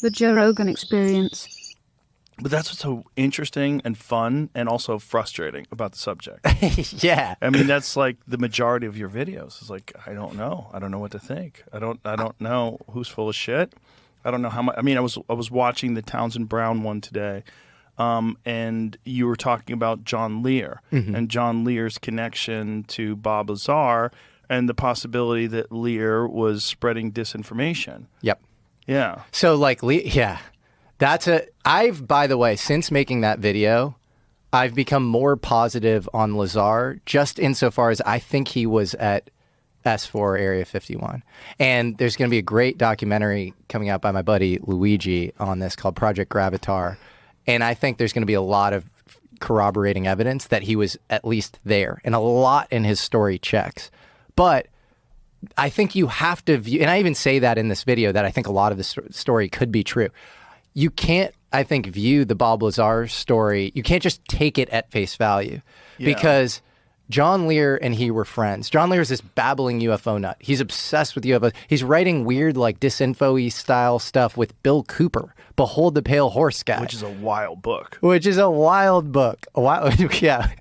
The Joe Rogan Experience. But that's what's so interesting and fun and also frustrating about the subject. Yeah. I mean, that's like the majority of your videos. It's like, I don't know. I don't know what to think. I don't know who's full of shit. I don't know how much. I mean, I was watching the Townsend Brown one today, and you were talking about John Lear and John Lear's connection to Bob Lazar and the possibility that Lear was spreading disinformation. Yep. Yeah. So like, yeah. I've, by the way, since making that video, I've become more positive on Lazar, just insofar as I think he was at S4 Area 51. And there's going to be a great documentary coming out by my buddy Luigi on this called Project Gravatar. And I think there's going to be a lot of corroborating evidence that he was at least there, and a lot in his story checks. But I think you have to view, and I even say that in this video, that I think a lot of the story could be true. You can't, I think, view the Bob Lazar story. You can't just take it at face value because John Lear and he were friends. John Lear is this babbling UFO nut. He's obsessed with UFOs. He's writing weird, like, disinfo-y style stuff with Bill Cooper, Behold the Pale Horse guy. Which is a wild book. Yeah.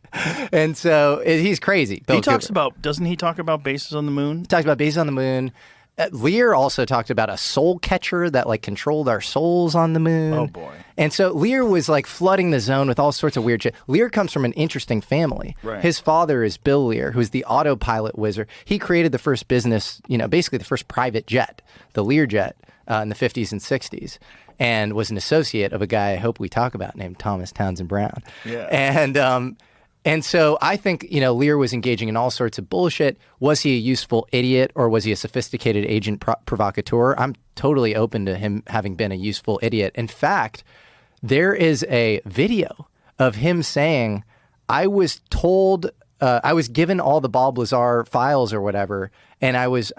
And so he's crazy. Bill Cooper. Doesn't he talk about bases on the moon? He talks about bases on the moon. Lear also talked about a soul catcher that like controlled our souls on the moon. Oh boy. And so Lear was like flooding the zone with all sorts of weird shit. Lear comes from an interesting family. Right. His father is Bill Lear, who's the autopilot wizard. He created the first business, basically the first private jet, the Lear jet, in the 50s and 60s, and was an associate of a guy I hope we talk about named Thomas Townsend Brown. Yeah. And so I think, Lear was engaging in all sorts of bullshit. Was he a useful idiot or was he a sophisticated agent provocateur? I'm totally open to him having been a useful idiot. In fact, there is a video of him saying, I was told, I was given all the Bob Lazar files or whatever, and I was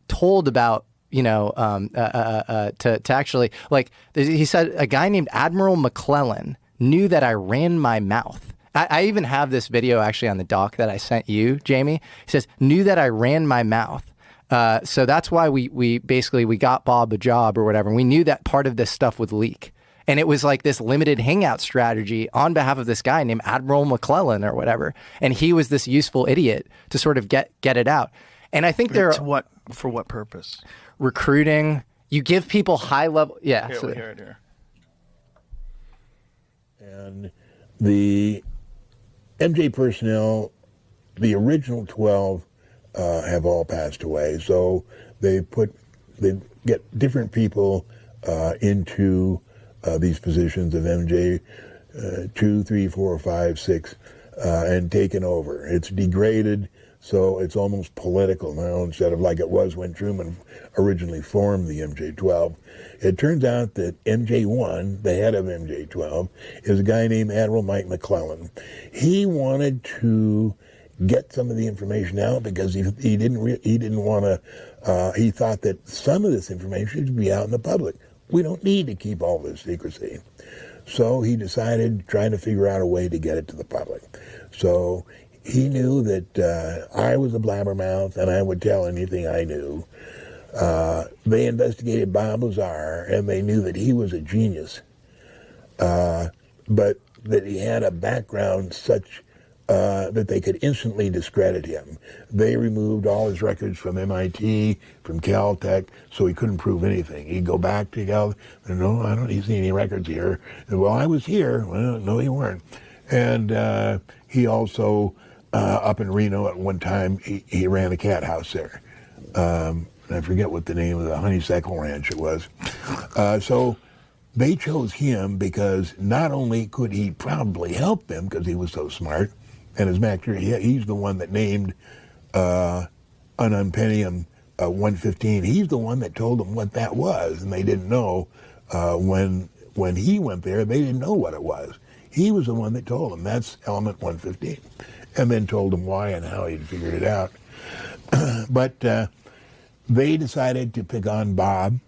told about, to actually, like, he said a guy named Admiral McClellan knew that I ran my mouth. I even have this video actually on the doc that I sent you, Jamie. He says, knew that I ran my mouth. So that's why we got Bob a job or whatever. And we knew that part of this stuff would leak. And it was like this limited hangout strategy on behalf of this guy named Admiral McClellan or whatever. And he was this useful idiot to sort of get it out. And I think For what purpose? Recruiting. You give people high level. Yeah. Here, we hear it here. And the MJ personnel, the original 12, have all passed away. So they get different people into these positions of MJ 2, 3, 4, 5, 6, and taken over. It's degraded, so it's almost political now instead of like it was when Truman originally formed the MJ-12. It turns out that MJ-1, the head of MJ-12, is a guy named Admiral Mike McClellan. He wanted to get some of the information out because he didn't want to. He thought that some of this information should be out in the public. We don't need to keep all this secrecy. So he decided trying to figure out a way to get it to the public. So he knew that I was a blabbermouth and I would tell anything I knew. They investigated Bob Lazar and they knew that he was a genius, but that he had a background such that they could instantly discredit him. They removed all his records from MIT, from Caltech, so he couldn't prove anything. He'd go back to Cal, no, I don't see any records here. And, well, I was here. Well, no, you weren't. And he also, up in Reno at one time, he ran a cat house there. I forget what the name of the honeysuckle ranch it was. So they chose him because not only could he probably help them because he was so smart, and as a matter of fact, he's the one that named Ununpennium 115. He's the one that told them what that was, and they didn't know when he went there. They didn't know what it was. He was the one that told them that's element 115, and then told them why and how he'd figured it out. But they decided to pick on Bob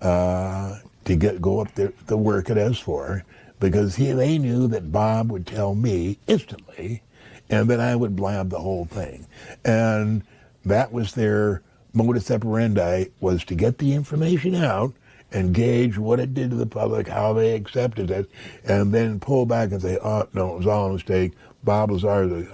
to go up there to work at S4 because they knew that Bob would tell me instantly and that I would blab the whole thing. And that was their modus operandi, was to get the information out and gauge what it did to the public, how they accepted it, and then pull back and say, oh, no, it was all a mistake. Bob Lazar is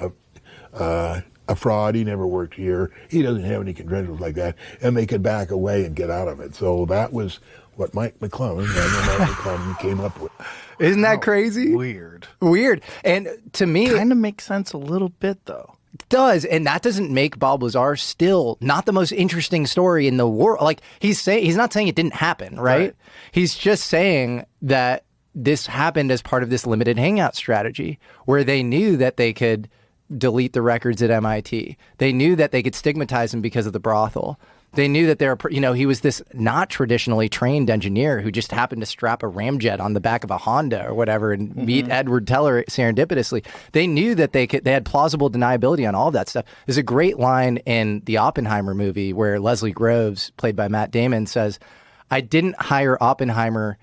a fraud. He never worked here. He doesn't have any credentials like that. And they could back away and get out of it. So that was what Mike McClellan, Daniel Mike McClellan, came up with. Isn't that crazy? Weird. Weird. And to me, Kind of makes sense a little bit, though. it does. And that doesn't make Bob Lazar still not the most interesting story in the world. Like he's not saying it didn't happen, right? He's just saying that this happened as part of this limited hangout strategy where they knew that they could delete the records at MIT. They knew that they could stigmatize him because of the brothel. They knew that he was this not traditionally trained engineer who just happened to strap a ramjet on the back of a Honda or whatever and meet Edward Teller serendipitously. They knew that they had plausible deniability on all of that stuff. There's a great line in the Oppenheimer movie where Leslie Groves, played by Matt Damon, says, "I didn't hire Oppenheimer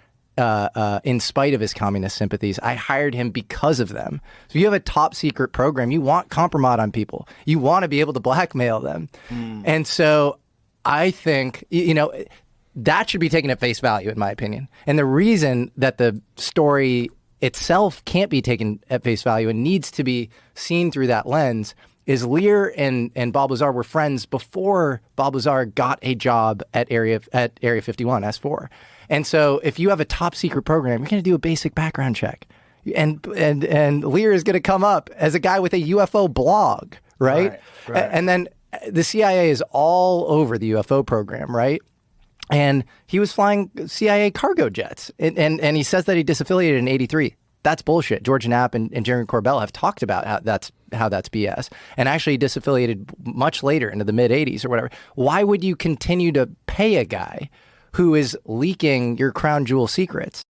in spite of his communist sympathies. I hired him because of them." So you have a top secret program. You want compromise on people. You want to be able to blackmail them. And so I think, that should be taken at face value, in my opinion. And the reason that the story itself can't be taken at face value and needs to be seen through that lens is Lear and Bob Lazar were friends before Bob Lazar got a job at Area 51, S4. And so if you have a top secret program, you're going to do a basic background check. And Lear is going to come up as a guy with a UFO blog, right? Right. And then the CIA is all over the UFO program, right? And he was flying CIA cargo jets. And he says that he disaffiliated in 83. That's bullshit. George Knapp and Jeremy Corbell have talked about how that's BS. And actually disaffiliated much later into the mid-'80s or whatever. Why would you continue to pay a guy who is leaking your crown jewel secrets?